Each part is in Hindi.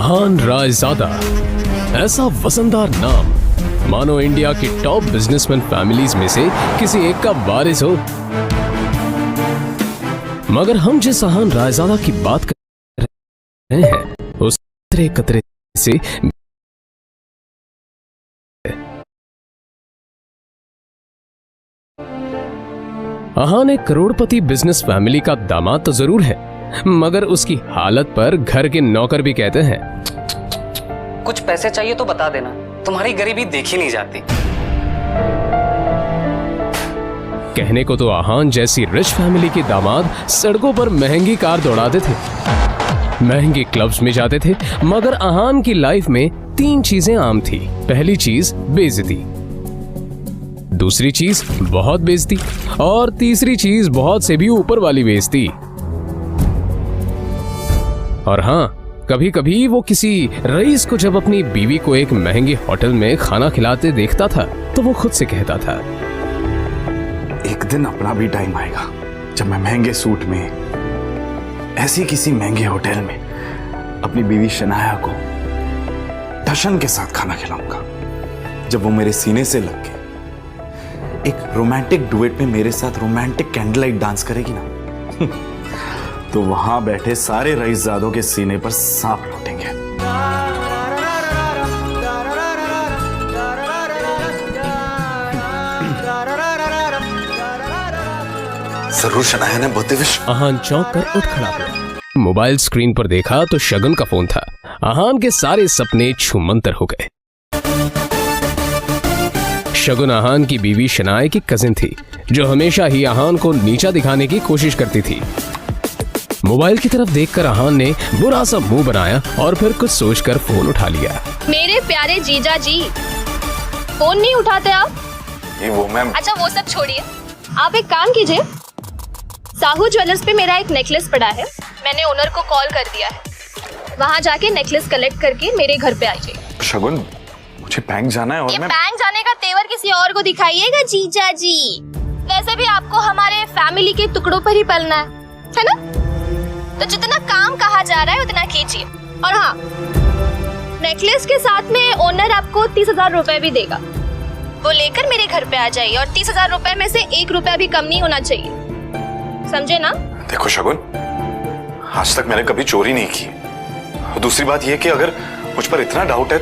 अहान रायजादा, ऐसा वजनदार नाम मानो इंडिया की टॉप बिजनेसमैन फैमिलीज में से किसी एक का वारिस हो। मगर हम जिस अहान रायजादा की बात कर रहे हैं उस कतरे कतरे से अहान एक करोड़पति बिजनेस फैमिली का दामाद तो जरूर है, मगर उसकी हालत पर घर के नौकर भी कहते हैं, कुछ पैसे चाहिए तो बता देना, तुम्हारी गरीबी देखी नहीं जाती। कहने को तो अहान जैसी रिच फैमिली के दामाद सड़कों पर महंगी कार दौड़ाते थे, महंगे क्लब्स में जाते थे, मगर अहान की लाइफ में 3 चीजें आम थी। पहली चीज बेइज्जती, दूसरी चीज बहुत बेइज्जती और तीसरी चीज बहुत से भी ऊपर वाली बेइज्जती। और हाँ, कभी कभी वो किसी रईस को जब अपनी बीवी को एक महंगे होटल में खाना खिलाते देखता था तो वो खुद से कहता था, एक दिन अपना भी टाइम आएगा जब मैं महंगे सूट में ऐसी किसी महंगे होटल में अपनी बीवी शनाया को टशन के साथ खाना खिलाऊंगा। जब वो मेरे सीने से लग के एक रोमांटिक डुएट में मेरे साथ रोमांटिक कैंडल लाइट डांस करेगी ना तो वहां बैठे सारे रईसजादों के सीने पर सांप लौटेंगे। जरूर शनाया ने बहुत विश। अहान चौंक कर उठ खड़ा हुआ। मोबाइल स्क्रीन पर देखा तो शगुन का फोन था। अहान के सारे सपने छूमंतर हो गए। शगुन अहान की बीवी शनाया की कजिन थी, जो हमेशा ही अहान को नीचा दिखाने की कोशिश करती थी। मोबाइल की तरफ देखकर अहान ने बुरा सा मुंह बनाया और फिर कुछ सोचकर फोन उठा लिया। मेरे प्यारे जीजा जी, फोन नहीं उठाते आप? ये वो मैम। अच्छा वो सब छोड़िए, आप एक काम कीजिए, साहू ज्वेलर्स पे मेरा एक नेकलेस पड़ा है, मैंने ओनर को कॉल कर दिया है, वहाँ जाके नेकलेस कलेक्ट करके मेरे घर पे आइए। शगुन, मुझे बैंक जाना है और ये बैंक जाने का तेवर किसी और को दिखाइएगा जीजा जी। वैसे भी आपको हमारे फैमिली के टुकड़ों पर ही पलना है ना? तो जितना काम कहा जा रहा है उतना कीजिए। और हाँ, नेकलेस के साथ में ओनर आपको 30,000 रुपए भी देगा, वो लेकर मेरे घर पे आ जाइए और 30,000 रुपए में से 1 रुपया भी कम नहीं होना चाहिए, समझे ना? देखो शगुन, आज तक मैंने कभी चोरी नहीं की। और दूसरी बात यह कि अगर मुझ पर इतना डाउट है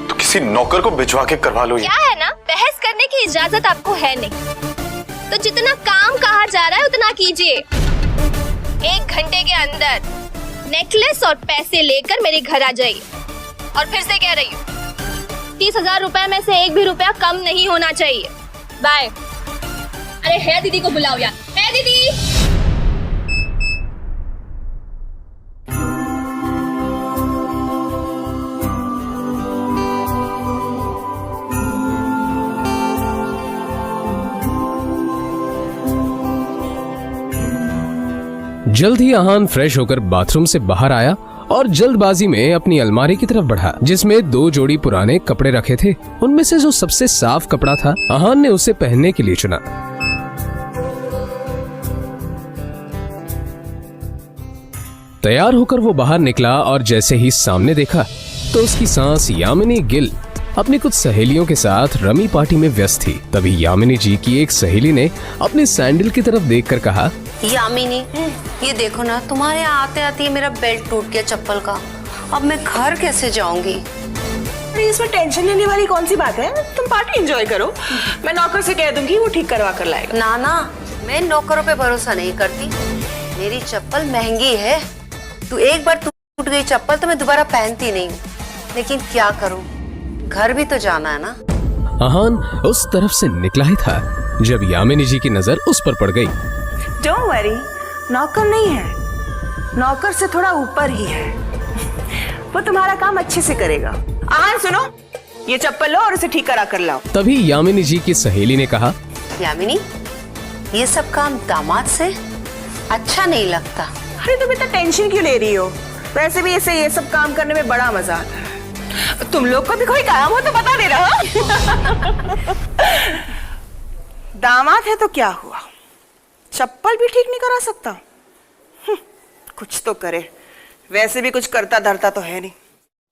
तो किसी नौकर को भिजवा के करवा लो। क्या है ना, बहस करने की इजाजत आपको है नहीं, तो जितना काम कहा जा रहा है उतना कीजिए। 1 घंटे के अंदर नेकलेस और पैसे लेकर मेरे घर आ जाइए। और फिर से कह रही हूँ, 30,000 रुपए में से 1 भी रुपया कम नहीं होना चाहिए। बाय। अरे है दीदी को बुलाओ यार, है दीदी। जल्द ही अहान फ्रेश होकर बाथरूम से बाहर आया और जल्दबाजी में अपनी अलमारी की तरफ बढ़ा, जिसमें 2 जोड़ी पुराने कपड़े रखे थे। उनमें से जो सबसे साफ कपड़ा था, अहान ने उसे पहनने के लिए चुना। तैयार होकर वो बाहर निकला और जैसे ही सामने देखा तो उसकी सांस यामिनी गिल अपनी कुछ सहेलियों के साथ रमी पार्टी में व्यस्त थी। तभी यामिनी जी की एक सहेली ने अपने सैंडल की तरफ देखकर कहा, यामिनी, ये देखो ना, तुम्हारे यहाँ आते आते मेरा बेल्ट टूट गया चप्पल का, अब मैं घर कैसे जाऊंगी? अरे इसमें टेंशन लेने वाली कौन सी बात है, तुम पार्टी एंजॉय करो, मैं नौकर से कह दूंगी, वो ठीक करवा कर लाएगा। ना ना, मैं नौकरों पे भरोसा नहीं करती, मेरी चप्पल महंगी है, तू एक बार टूट गई चप्पल तो मैं दोबारा पहनती नहीं हूँ, लेकिन क्या करूँ, घर भी तो जाना है ना। अहान उस तरफ से निकला ही था जब यामिनी जी की नजर उस पर पड़ गई। डोंट वरी, नौकर नहीं है, नौकर से थोड़ा ऊपर ही है, वो तुम्हारा काम अच्छे से करेगा। आहान सुनो, ये चप्पल लो और उसे ठीक करा कर लाओ। तभी यामिनी जी की सहेली ने कहा, यामिनी, ये सब काम दामाद से अच्छा नहीं लगता। अरे तुम इतना टेंशन क्यों ले रही हो, वैसे भी ऐसे ये सब काम करने में बड़ा मजा आता है। तुम लोग को भी कोई काम हो तो बता दे रहा। दामाद है तो क्या हुआ, चप्पल भी ठीक नहीं करा सकता? कुछ तो करे, वैसे भी कुछ करता धरता तो है नहीं।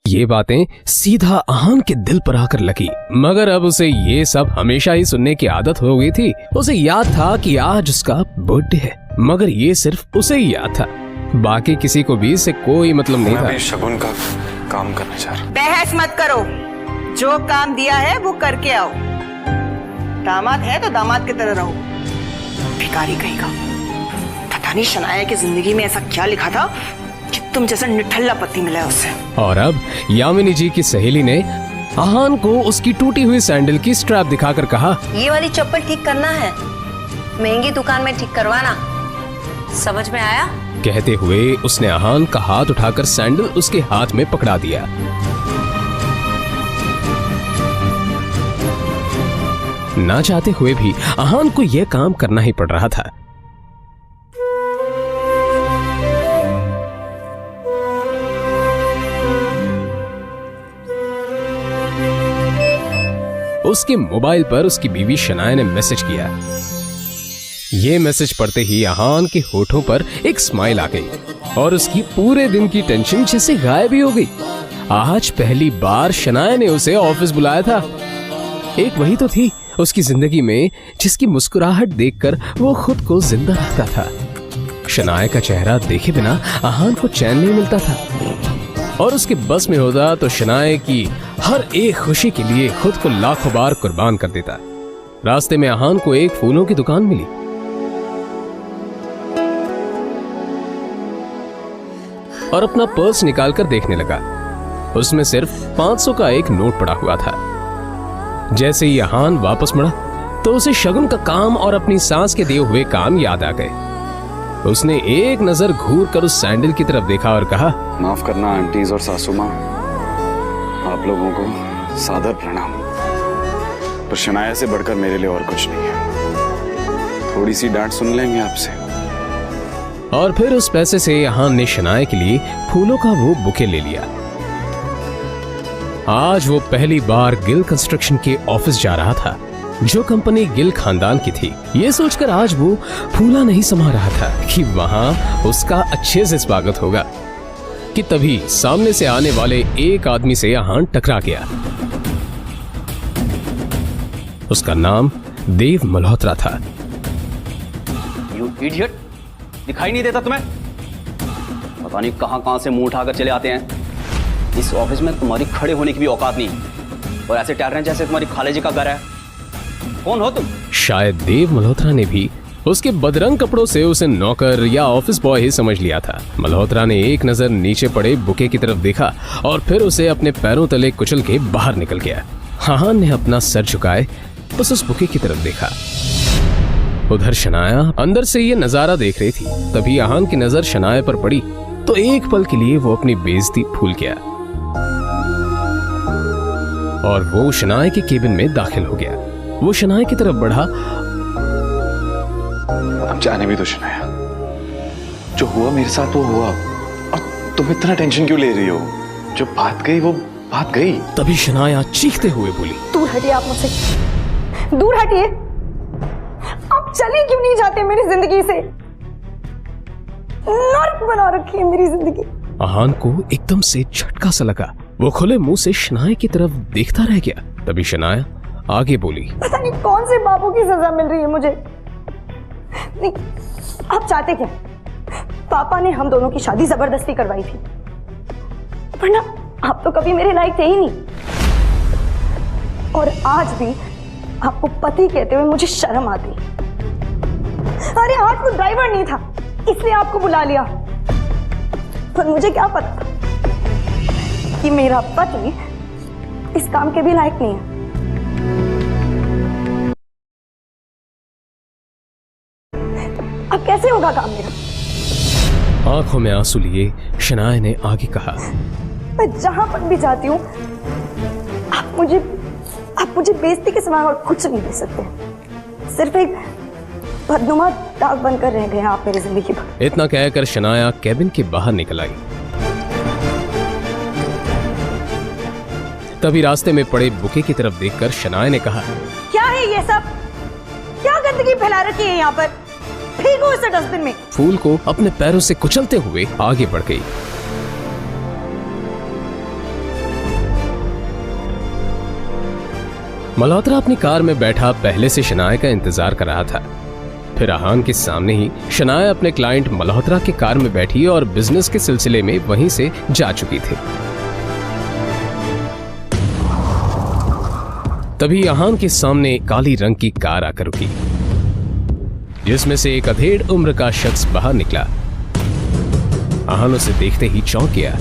ये बातें सीधा आहान के दिल पर आकर लगी, मगर अब उसे ये सब हमेशा ही सुनने की आदत हो गई थी। उसे याद था कि आज उसका बर्थडे है, मगर ये सिर्फ उसे ही याद था, बाकी किसी को भी इससे कोई मतलब नहीं था। शगुन का काम करना चाह रहा हूं। बहस मत करो, जो काम दिया है वो करके आओ। दामाद है तो दामाद की तरह रहो। भिखारी कहेगा, पता नहीं शनाया की जिंदगी में ऐसा क्या लिखा था कि तुम जैसा निठल्ला पति मिला है उससे। और अब यामिनी जी की सहेली ने आहान को उसकी टूटी हुई सैंडल की स्ट्रैप दिखाकर कहा, ये वाली चप्पल ठीक करना है, महंगी दुकान में ठीक करवाना, समझ में आया? कहते हुए उसने आहान का हाथ उठाकर सैंडल उसके हाथ में पकड़ा दिया। ना चाहते हुए भी आहान को यह काम करना ही पड़ रहा था। उसके मोबाइल पर उसकी बीवी शनाया ने मैसेज किया। ये मैसेज पढ़ते ही आहान के होठों पर एक स्माइल आ गई और उसकी पूरे दिन की टेंशन जैसे गायब ही हो गई। आज पहली बार शनाया ने उसे ऑफिस बुलाया था। एक वही तो थी उसकी जिंदगी में जिसकी मुस्कुराहट देखकर वो खुद को जिंदा रखता था। शनाया का चेहरा देखे बिना आहान को चैन नहीं मिलता था और उसके बस में होता तो शनाया की हर एक खुशी के लिए खुद को लाखों बार कुर्बान कर देता। रास्ते में आहान को एक फूलों की दुकान मिली और अपना पर्स निकालकर देखने लगा। उसमें सिर्फ 500 का एक नोट पड़ा हुआ था। जैसे ही आहान वापस मुड़ा तो उसे शगुन का काम और अपनी सास के दिए हुए काम याद आ गए। उसने एक नजर घूर कर उस सैंडल की तरफ देखा और कहा, माफ करना आंटीज और सासू माँ, आप लोगों को सादर प्रणाम। पर शनाया से बढ़कर मेरे लिए और कुछ नहीं है। थोड़ी सी डांट सुन लेंगे आपसे। और फिर उस पैसे से आहान ने शनाया के लिए फूलों का वो बुके ले लिया। आज वो पहली बार गिल कंस्ट्रक्शन के ऑफिस जा रहा था, जो कंपनी गिल खानदान की थी। ये सोचकर आज वो फूला नहीं समा रहा था कि वहां उसका अच्छे से स्वागत होगा कि तभी सामने से आने वाले एक आदमी से आहान टकरा गया। उसका नाम देव मल्होत्रा था। यू इडियट, दिखाई नहीं देता तुम्हें? पता नहीं कहां से मुंह उठाकर चले आते हैं। इस ऑफिस में तुम्हारी खड़े होने की भी औकात नहीं और ऐसे टहल रहे हैं जैसे तुम्हारी खाले जी का घर है। कौन हो तुम? शायद देव मल्होत्रा ने भी उसके बदरंग कपड़ों से उसे नौकर या ऑफिस बॉय ही समझ लिया था। मल्होत्रा ने एक नजर नीचे पड़े बुके की तरफ देखा और फिर उसे अपने पैरों तले कुचल के बाहर निकल गया। आहान ने अपना सर झुकाए बस उस बुके की तरफ देखा। उधर शनाया अंदर से ये नजारा देख रही थी। तभी आहान की नजर शनाया पर पड़ी तो एक पल के लिए वो अपनी बेइज्जती भूल गया और वो शनाया के केबिन में दाखिल हो गया। वो शनाया की तरफ बढ़ा। अब जाने भी तो शनाया, जो हुआ मेरे साथ वो हुआ, और तुम इतना टेंशन क्यों ले रही हो? जो बात गई वो बात गई। तभी शनाया चीखते हुए बोली, दूर हटिए आप मुझसे, दूर हटिए। आप चले क्यों नहीं जाते मेरी जिंदगी से? नर्क बना रखी है मेरी जिंदगी। आहान को एकदम से झटका सा लगा। वो खुले मुंह से शनाया की तरफ देखता रह गया। तभी शनाया आगे बोली, पता नहीं कौन से बाबू की सजा मिल रही है मुझे। नहीं, आप चाहते क्या? पापा ने हम दोनों की शादी जबरदस्ती करवाई थी, वरना आप तो कभी मेरे लायक थे ही नहीं। और आज भी आपको पति कहते हुए मुझे शर्म आती। अरे आज तो ड्राइवर नहीं था इसलिए आपको बुला लिया, पर मुझे क्या पता कि मेरा पति इस काम के भी लायक नहीं है। अब कैसे होगा काम मेरा? आंखों में आंसू लिए शनाया ने आगे कहा, मैं जहां पर भी जाती हूँ आप मुझे बेइज्जती के सिवा और कुछ नहीं दे सकते। सिर्फ एक बदनुमा दाग बनकर रह गए आप मेरी जिंदगी पर। इतना कहकर शनाया केबिन के बाहर निकल आई। तभी रास्ते में पड़े बुके की तरफ देखकर शनाया ने कहा, क्या है ये सब? क्या गंदगी फैला रखी है यहाँ पर? फेंको इसे डस्टबिन में। फूल को अपने पैरों से कुचलते हुए आगे बढ़ गई। मल्होत्रा अपनी कार में बैठा पहले से शनाया का इंतजार कर रहा था। फिर आहान के सामने ही शनाया अपने क्लाइंट मल्होत्रा के कार में बैठी और बिजनेस के सिलसिले में वहीं से जा चुकी थी। तभी आहान के सामने काली रंग की कार आकर रुकी, जिसमें से एक अधेड़ उम्र का शख्स बाहर निकला। आहान उसे देखते ही चौंक गया,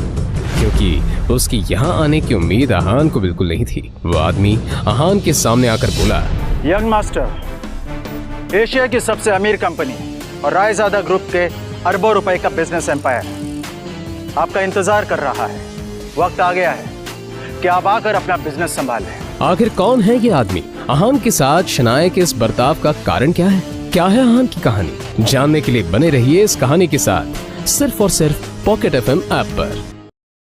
क्योंकि उसकी यहाँ आने की उम्मीद आहान को बिल्कुल नहीं थी। वो आदमी आहान के सामने आकर बोला, यंग मास्टर, एशिया की सबसे अमीर कंपनी और रायजादा ग्रुप के अरबों रुपए का बिजनेस एम्पायर आपका इंतजार कर रहा है। वक्त आ गया है कि आप आकर अपना बिजनेस संभालें। आखिर कौन है ये आदमी? आहान के साथ शनाया के इस बर्ताव का कारण क्या है? क्या है आहान की कहानी? जानने के लिए बने रहिए इस कहानी के साथ, सिर्फ और सिर्फ पॉकेट FM ऐप पर।